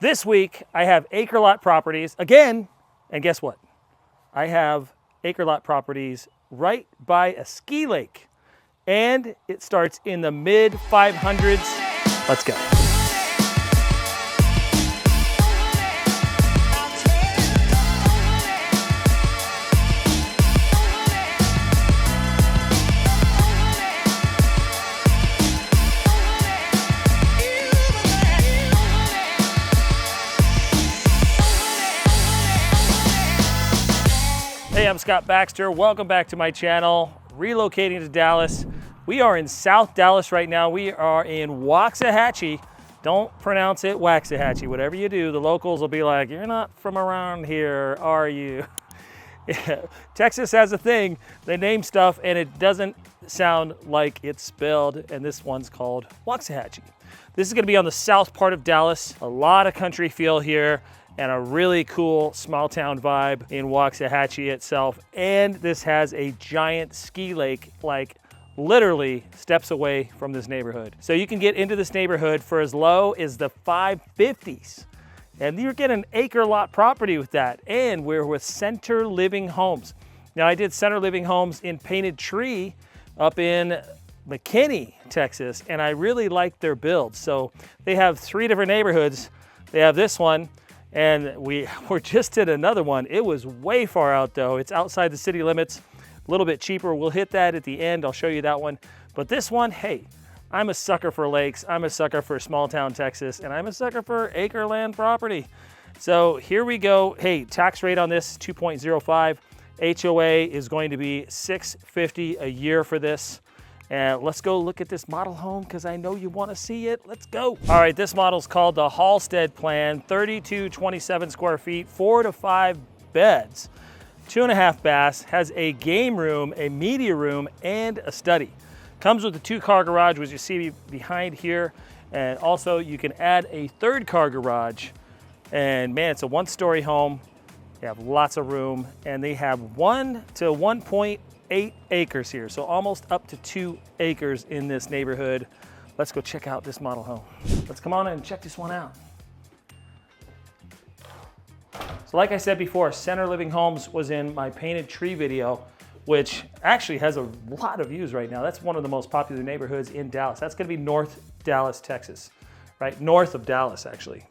This week, I have acre lot properties again, and guess what? I have acre lot properties right by a ski lake, and it starts in the mid 500s. Let's go. Hey, I'm Scott Baxter. Welcome back to my channel, Relocating to Dallas. We are in South Dallas right now. We are in Waxahachie. Don't pronounce it Waxahachie. Whatever you do, the locals will be like, you're not from around here, are you? Yeah. Texas has a thing. They name stuff and it doesn't sound like it's spelled, and this one's called Waxahachie. This is gonna be on the south part of Dallas. A lot of country feel here, and a really cool small town vibe in Waxahachie itself. And this has a giant ski lake, like literally steps away from this neighborhood. So you can get into this neighborhood for as low as the 550s. And you're getting an acre lot property with that. And we're with Center Living Homes. Now I did Center Living Homes in Painted Tree up in McKinney, Texas, and I really liked their build. So they have 3 different neighborhoods. They have this one, and we're just at another one. It was way far out though. It's outside the city limits, a little bit cheaper. We'll hit that at the end. I'll show you that one. But this one, hey, I'm a sucker for lakes. I'm a sucker for small town Texas, and I'm a sucker for acre land property. So here we go. Hey, tax rate on this, 2.05. HOA is going to be $650 a year for this. And let's go look at this model home because I know you want to see it. Let's go. All right, this model's called the Halstead Plan, 3227 square feet, 4 to 5 beds, 2.5 baths, has a game room, a media room, and a study. Comes with a 2-car garage, which you see behind here. And also you can add a 3rd car garage. And man, it's a 1-story home. They have lots of room, and they have 1 to 1.8 acres here, so almost up to 2 acres in this neighborhood. Let's go check out this model home. Let's come on and check this one out. So like I said before, Center Living Homes was in my Painted Tree video, which actually has a lot of views right now. That's one of the most popular neighborhoods in Dallas. That's gonna be North Dallas, Texas, right? North of Dallas, actually,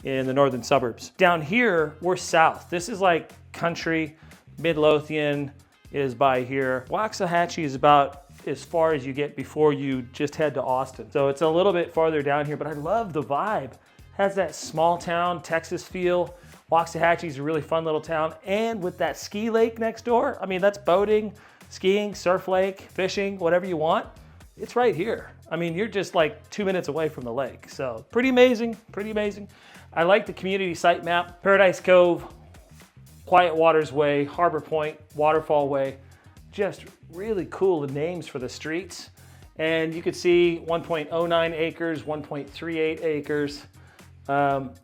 in the northern suburbs. Down here, we're south. This is like country. Midlothian is by here. Waxahachie is about as far as you get before you just head to Austin. So it's a little bit farther down here, but I love the vibe. Has that small town Texas feel. Waxahachie is a really fun little town. And with that ski lake next door, I mean, that's boating, skiing, surf lake, fishing, whatever you want. It's right here. I mean, you're just like 2 minutes away from the lake. So pretty amazing, pretty amazing. I like the community site map. Paradise Cove, Quiet Waters Way, Harbor Point, Waterfall Way. Just really cool names for the streets. And you could see 1.09 acres, 1.38 acres.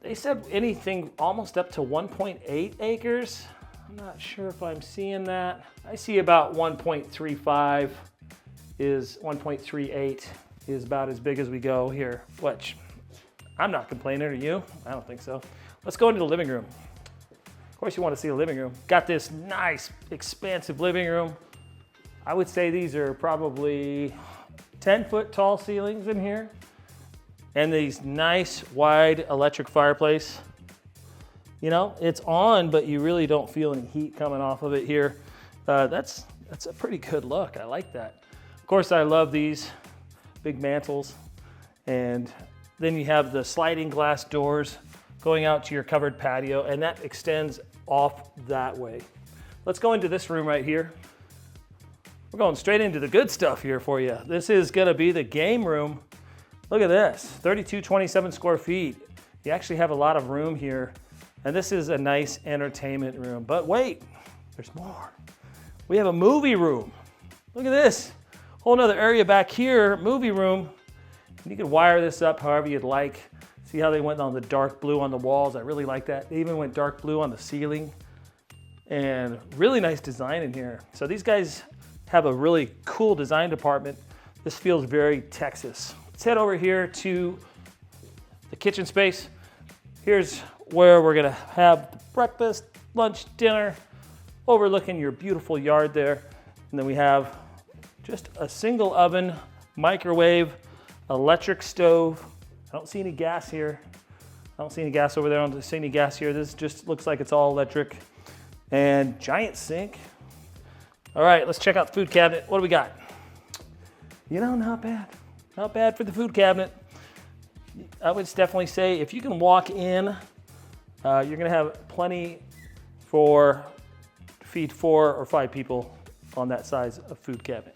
They said anything almost up to 1.8 acres. I'm not sure if I'm seeing that. I see about 1.35 is 1.38 is about as big as we go here, which I'm not complaining, are you? I don't think so. Let's go into the living room. Of course you want to see a living room. Got this nice, expansive living room. I would say these are probably 10-foot tall ceilings in here. And these nice, wide electric fireplace. You know, it's on, but you really don't feel any heat coming off of it here. That's a pretty good look. I like that. Of course, I love these big mantles. And then you have the sliding glass doors going out to your covered patio, and that extends off that way. Let's go into this room right here. We're going straight into the good stuff here for you. This is gonna be the game room. Look at this, 3227 square feet. You actually have a lot of room here, and this is a nice entertainment room. But wait, there's more. We have a movie room. Look at this, whole nother area back here, movie room. And you can wire this up however you'd like. See how they went on the dark blue on the walls? I really like that. They even went dark blue on the ceiling. And really nice design in here. So these guys have a really cool design department. This feels very Texas. Let's head over here to the kitchen space. Here's where we're gonna have breakfast, lunch, dinner, overlooking your beautiful yard there. And then we have just a single oven, microwave, electric stove. I don't see any gas here. I don't see any gas over there. I don't see any gas here. This just looks like it's all electric. And giant sink. All right, let's check out the food cabinet. What do we got? You know, not bad. Not bad for the food cabinet. I would definitely say if you can walk in, you're gonna have plenty for feed 4 or 5 people on that size of food cabinet.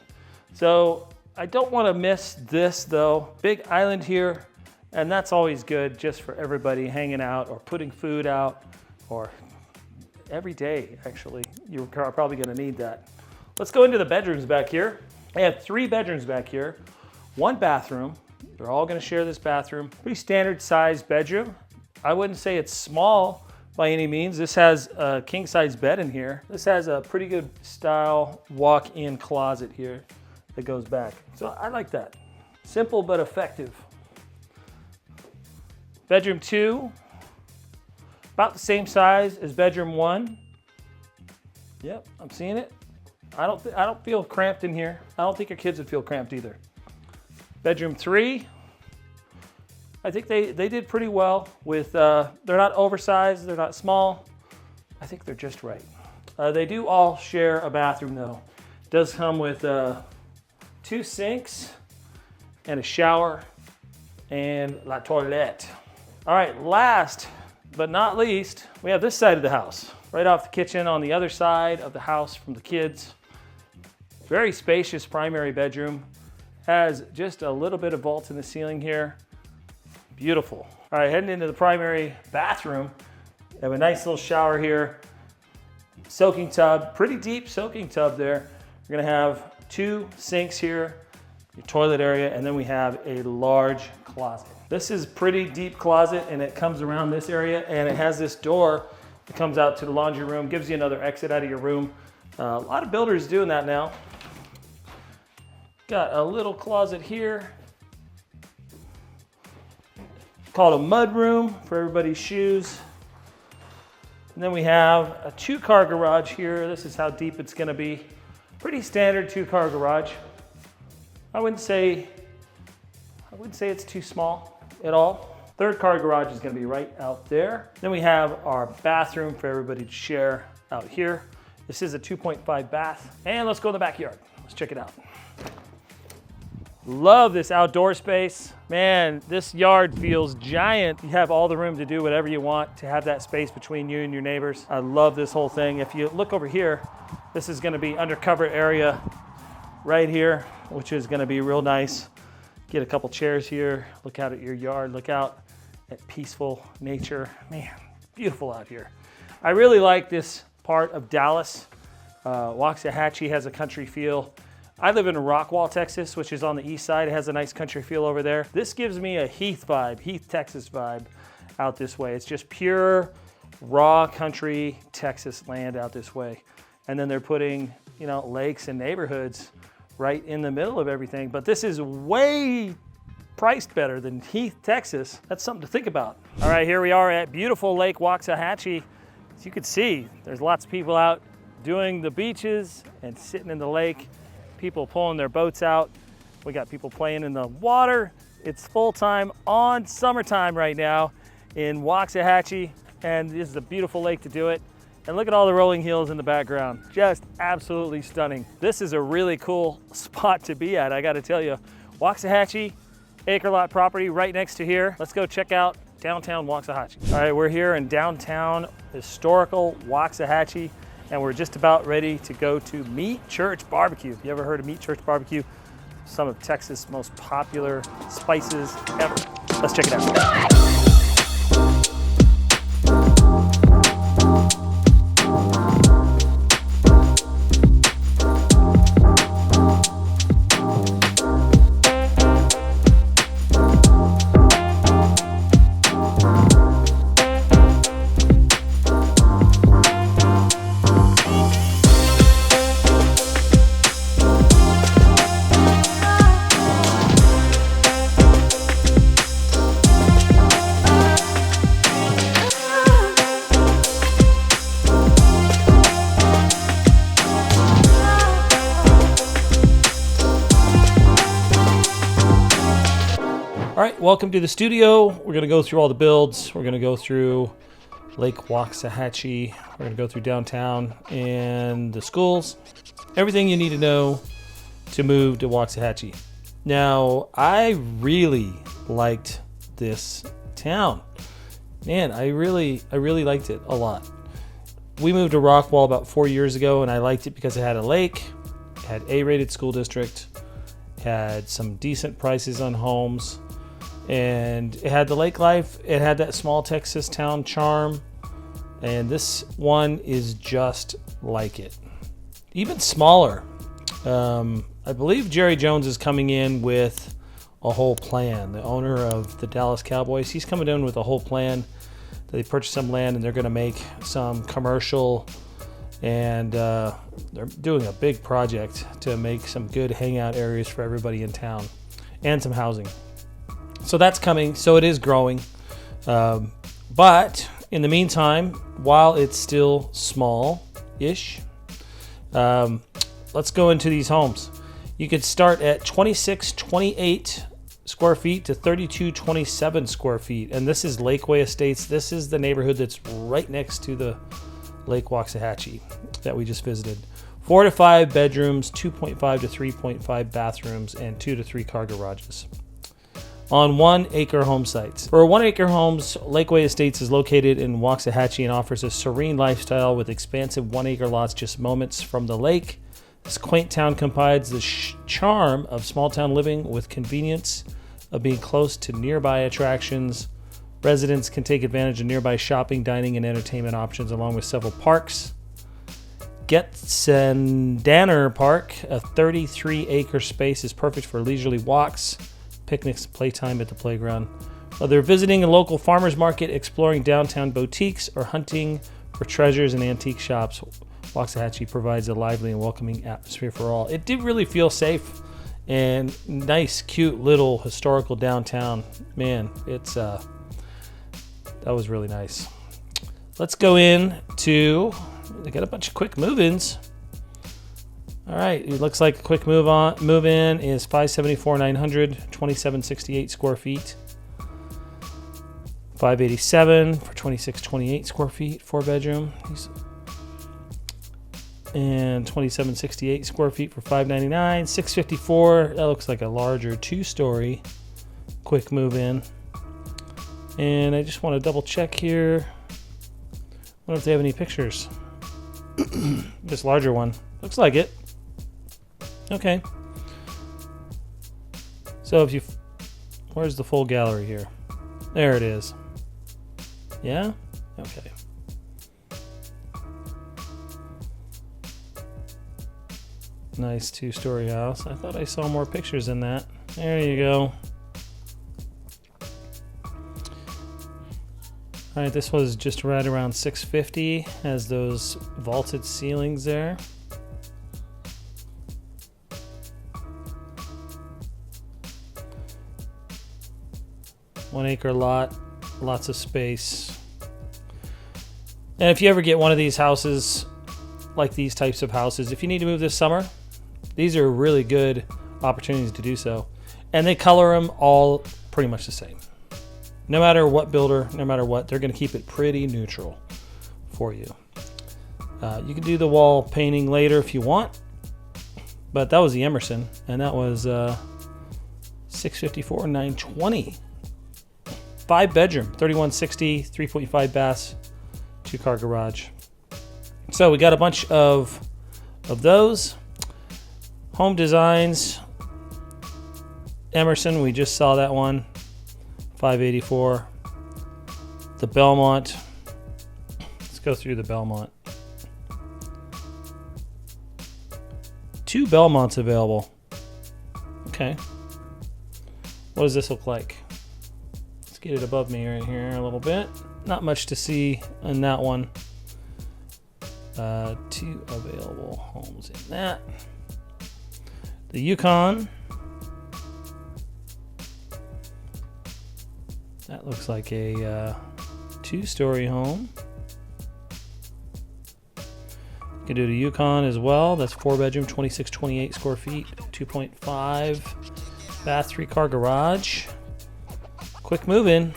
So I don't wanna miss this though. Big island here, and that's always good just for everybody hanging out or putting food out, or every day actually. You're probably gonna need that. Let's go into the bedrooms back here. I have 3 bedrooms back here, 1 bathroom. They're all gonna share this bathroom. Pretty standard size bedroom. I wouldn't say it's small by any means. This has a king size bed in here. This has a pretty good style walk-in closet here that goes back. So I like that. Simple but effective. Bedroom 2, about the same size as bedroom 1. Yep, I'm seeing it. I don't feel cramped in here. I don't think your kids would feel cramped either. Bedroom 3, I think they did pretty well with, they're not oversized, they're not small. I think they're just right. They do all share a bathroom though. It does come with 2 sinks and a shower and la toilette. All right, last but not least, we have this side of the house. Right off the kitchen on the other side of the house from the kids. Very spacious primary bedroom. Has just a little bit of vault in the ceiling here. Beautiful. All right, heading into the primary bathroom. We have a nice little shower here. Soaking tub, pretty deep soaking tub there. We're gonna have 2 sinks here, your toilet area, and then we have a large closet. This is pretty deep closet, and it comes around this area, and it has this door that comes out to the laundry room, gives you another exit out of your room. A lot of builders doing that now. Got a little closet here. Called a mud room for everybody's shoes. And then we have a 2-car garage here. This is how deep it's gonna be. Pretty standard 2-car garage. I wouldn't say it's too small at all. 3rd car garage is gonna be right out there. Then we have our bathroom for everybody to share out here. This is a 2.5 bath. And let's go in the backyard. Let's check it out. Love this outdoor space. Man, this yard feels giant. You have all the room to do whatever you want, to have that space between you and your neighbors. I love this whole thing. If you look over here, this is gonna be undercover area right here, which is gonna be real nice. Get a couple chairs here, look out at your yard, look out at peaceful nature. Man, beautiful out here. I really like this part of Dallas. Waxahachie has a country feel. I live in Rockwall, Texas, which is on the east side. It has a nice country feel over there. This gives me a Heath vibe, Heath, Texas vibe out this way. It's just pure, raw country Texas land out this way. And then they're putting, you know, lakes and neighborhoods right in the middle of everything. But this is way priced better than Heath, Texas. That's something to think about. All right, here we are at beautiful Lake Waxahachie. As you can see, there's lots of people out doing the beaches and sitting in the lake. People pulling their boats out. We got people playing in the water. It's full time on summertime right now in Waxahachie, and this is a beautiful lake to do it. And look at all the rolling hills in the background. Just absolutely stunning. This is a really cool spot to be at, I gotta tell you. Waxahachie, acre lot property right next to here. Let's go check out downtown Waxahachie. All right, we're here in downtown historical Waxahachie, and we're just about ready to go to Meat Church BBQ. You ever heard of Meat Church BBQ? Some of Texas' most popular spices ever. Let's check it out. All right, welcome to the studio. We're going to go through all the builds. We're going to go through Lake Waxahachie. We're going to go through downtown and the schools. Everything you need to know to move to Waxahachie. Now, I really liked this town. Man, I really liked it a lot. We moved to Rockwall about 4 years ago, and I liked it because it had a lake, it had A-rated school district, had some decent prices on homes, and it had the lake life. It had that small Texas town charm, and this one is just like it. Even smaller. I believe Jerry Jones is coming in with a whole plan. The owner of the Dallas Cowboys, he's coming in with a whole plan. They purchased some land and they're going to make some commercial, and they're doing a big project to make some good hangout areas for everybody in town and some housing. So that's coming. So it is growing. But in the meantime, while it's still small-ish, let's go into these homes. You could start at 2628 square feet to 3227 square feet. And this is Lakeway Estates. This is the neighborhood that's right next to the Lake Waxahachie that we just visited. 4 to 5 bedrooms, 2.5 to 3.5 bathrooms, and 2 to 3 car garages on 1 acre home sites. For 1 acre homes, Lakeway Estates is located in Waxahachie and offers a serene lifestyle with expansive 1 acre lots just moments from the lake. This quaint town combines the charm of small town living with convenience of being close to nearby attractions. Residents can take advantage of nearby shopping, dining, and entertainment options along with several parks. Getsendanner Park, a 33-acre space, is perfect for leisurely walks, picnics, and playtime at the playground. Whether visiting a local farmer's market, exploring downtown boutiques, or hunting for treasures in antique shops, Waxahachie provides a lively and welcoming atmosphere for all. It did really feel safe and nice, cute little historical downtown. Man, it's that was really nice. Let's go in to, they got a bunch of quick move-ins. All right, it looks like a quick move-in is 574,900, 2768 square feet. 587 for 2628 square feet, 4 bedroom. And 2768 square feet for 599. 654, that looks like a larger 2-story quick move-in. And I just want to double check here. I wonder if they have any pictures. This larger one. Looks like it. Okay. So if you... Where's the full gallery here? There it is. Yeah? Okay. Nice 2-story house. I thought I saw more pictures in that. There you go. All right, this was just right around 650. Has those vaulted ceilings there. One acre lot, lots of space. And if you ever get one of these houses, like these types of houses, if you need to move this summer, these are really good opportunities to do so. And they color them all pretty much the same. No matter what builder, no matter what, they're going to keep it pretty neutral for you. You can do the wall painting later if you want, but that was the Emerson, and that was 654, 920. 5 bedroom, 3160, 3.5 baths, 2 car garage. So we got a bunch of those. Home Designs, Emerson, we just saw that one, 584. The Belmont, let's go through the Belmont. 2 Belmonts available. Okay. What does this look like? Let's get it above me right here a little bit. Not much to see in that one. 2 available homes in that. The Yukon. That looks like a 2-story home. You can do the Yukon as well. That's 4 bedroom, 2628 square feet, 2.5 bath, 3 car garage. quick move in.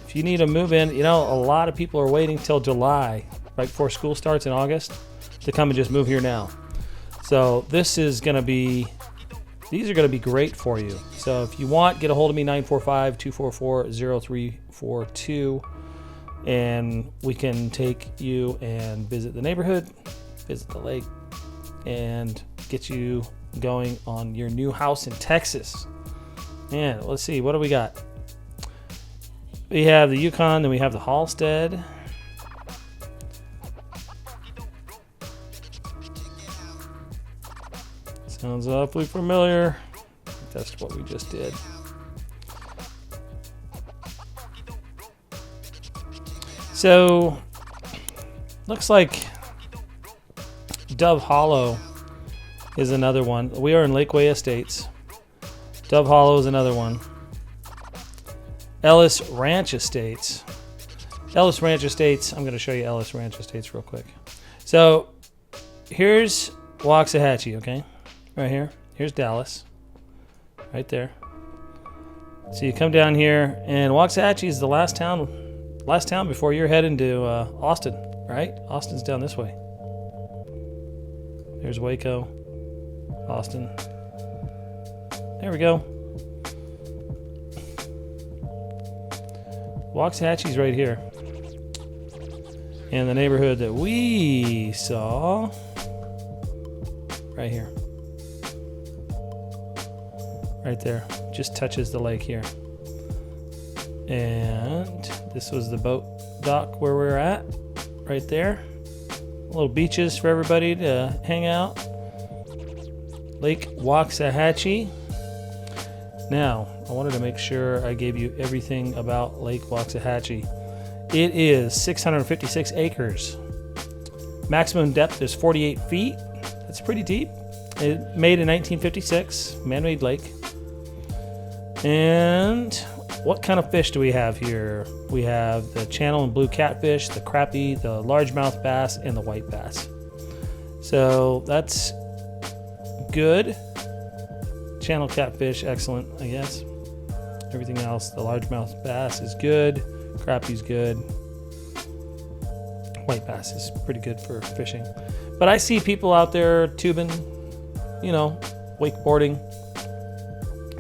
If you need a move in, you know, a lot of people are waiting till July, right before school starts in August, to come and just move here now. So this is going to be, these are going to be great for you. So if you want, get a hold of me, 945-244-0342, and we can take you and visit the neighborhood, visit the lake, and get you going on your new house in Texas. And let's see, what do we got? We have the Yukon, then we have the Halstead. Sounds awfully familiar. That's what we just did. So, looks like Dove Hollow is another one. We are in Lakeway Estates. Dove Hollow is another one. Ellis Ranch Estates. Ellis Ranch Estates. I'm going to show you Ellis Ranch Estates real quick. So here's Waxahachie, okay? Right here. Here's Dallas. Right there. So you come down here, and Waxahachie is the last town before you're heading to Austin, right? Austin's down this way. There's Waco, Austin. There we go. Waxahachie's right here. And the neighborhood that we saw, right here. Right there. Just touches the lake here. And this was the boat dock where we're at. Right there. Little beaches for everybody to hang out. Lake Waxahachie. Now, I wanted to make sure I gave you everything about Lake Waxahachie. It is 656 acres. Maximum depth is 48 feet. That's pretty deep. It made in 1956, man-made lake. And what kind of fish do we have here? We have the channel and blue catfish, the crappie, the largemouth bass, and the white bass. So that's good. Channel catfish, excellent, I guess. Everything else, the largemouth bass is good. Crappie's good. White bass is pretty good for fishing. But I see people out there tubing, you know, wakeboarding.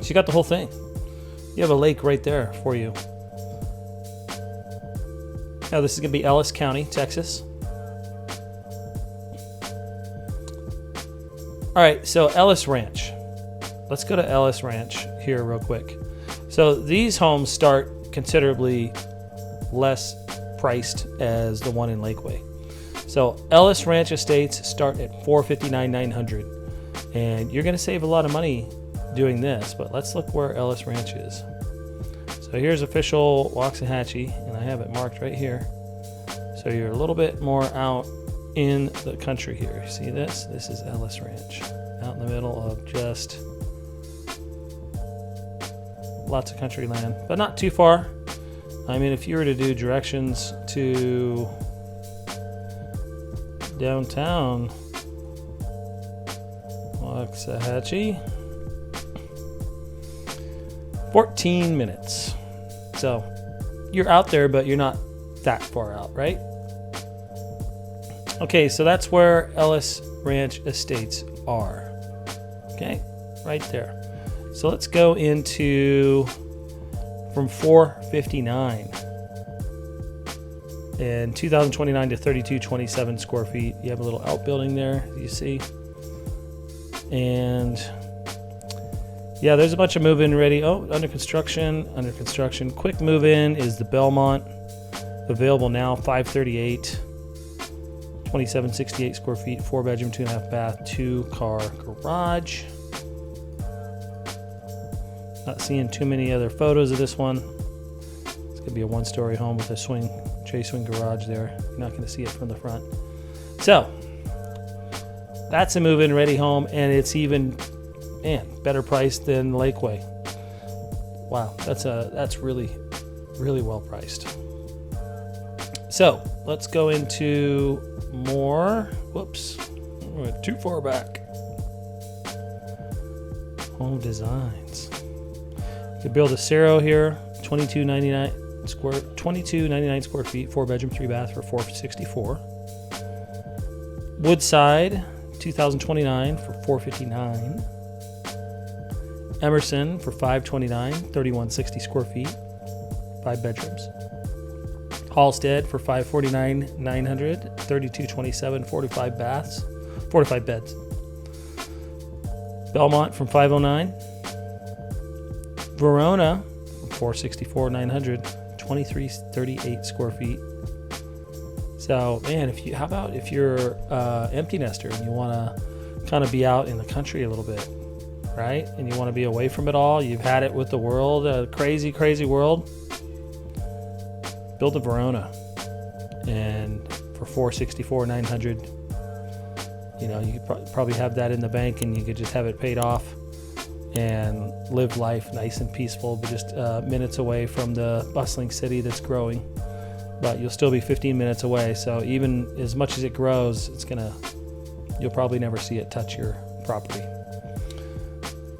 So you got the whole thing. You have a lake right there for you. Now this is going to be Ellis County, Texas. All right, so Ellis Ranch. Let's go to Ellis Ranch here real quick. So these homes start considerably less priced as the one in Lakeway. So Ellis Ranch Estates start at $459,900, and you're going to save a lot of money doing this. But let's look where Ellis Ranch is. So here's official Waxahachie, and I have it marked right here. So you're a little bit more out in the country here. See this? This is Ellis Ranch, out in the middle of just lots of country land, but not too far. I mean, if you were to do directions to downtown Waxahachie, 14 minutes. So you're out there, but you're not that far out, right? Okay, so that's where Ellis Ranch Estates are. Okay, right there. So let's go into from 459 and 2029 to 3227 square feet. You have a little outbuilding there, you see. And yeah, there's a bunch of move-in ready. Oh, under construction. Quick move-in is the Belmont. Available now, 538, 2768 square feet, 4-bedroom, 2.5 bath, 2-car garage. Not seeing too many other photos of this one. It's gonna be a 1-story home with a J-swing garage there. You're not gonna see it from the front. So that's a move-in ready home, and it's even, man, better priced than Lakeway. Wow, that's really, really well priced. So let's go into more. Whoops, I went too far back. Home designs. You could build a Cerro here, 2299 square feet, 4-bedroom, 3-bath for $464. Woodside, 2029 for $459. Emerson for $529, 3160 square feet, 5 bedrooms. Halstead for $549, 900, 3227, 45 baths, 45 beds. Belmont from $509. Verona from $464, 900, 2338 square feet. So, man, how about if you're empty nester and you want to kind of be out in the country a little bit, right? And you want to be away from it all. You've had it with the world, a crazy, crazy world. Build a Verona, and for $464, 900, you could probably have that in the bank, and you could just have it paid off and live life nice and peaceful, but just minutes away from the bustling city that's growing. But you'll still be 15 minutes away. So even as much as it grows, you'll probably never see it touch your property.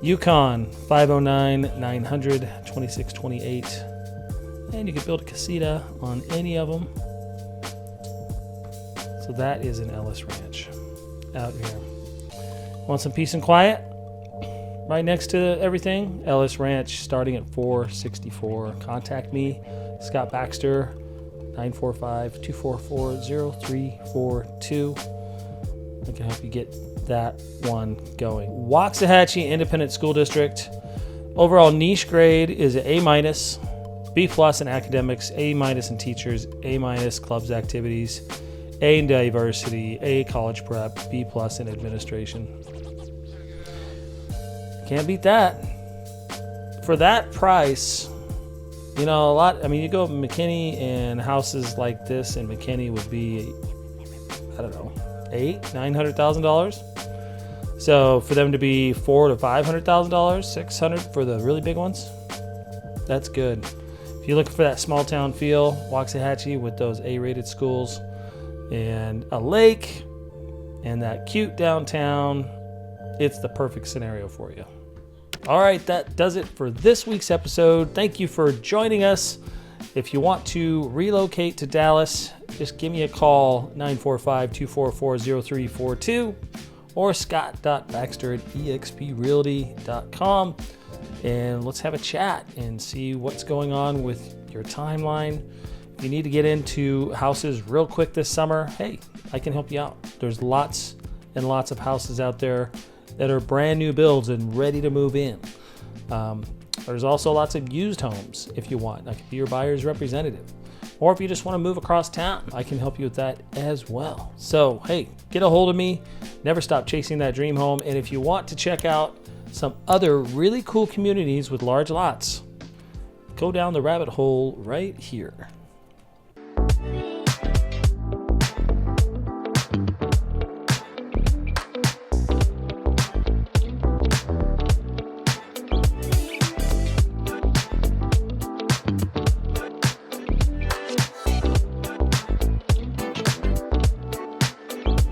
Yukon, 509, 900, 2628. And you can build a casita on any of them. So that is an Ellis ranch out here. Want some peace and quiet? Right next to everything, Ellis Ranch, starting at $464. Contact me, Scott Baxter, 945-244-0342. I can help you get that one going. Waxahachie Independent School District. Overall niche grade is an A-, B+ in academics, A- in teachers, A- clubs activities, A in diversity, A college prep, B+ in administration. Can't beat that. For that price, you go McKinney, and houses like this in McKinney would be, $900,000. So for them to be $400,000 to $500,000, $600,000 for the really big ones, that's good. If you're looking for that small town feel, Waxahachie with those A-rated schools and a lake and that cute downtown, it's the perfect scenario for you. All right, that does it for this week's episode. Thank you for joining us. If you want to relocate to Dallas, just give me a call, 945-244-0342 or scott.baxter@exprealty.com. And let's have a chat and see what's going on with your timeline. If you need to get into houses real quick this summer, hey, I can help you out. There's lots and lots of houses out there that are brand new builds and ready to move in. There's also lots of used homes if you want. I can be your buyer's representative. Or if you just want to move across town, I can help you with that as well. So, hey, get a hold of me. Never stop chasing that dream home. And if you want to check out some other really cool communities with large lots, go down the rabbit hole right here.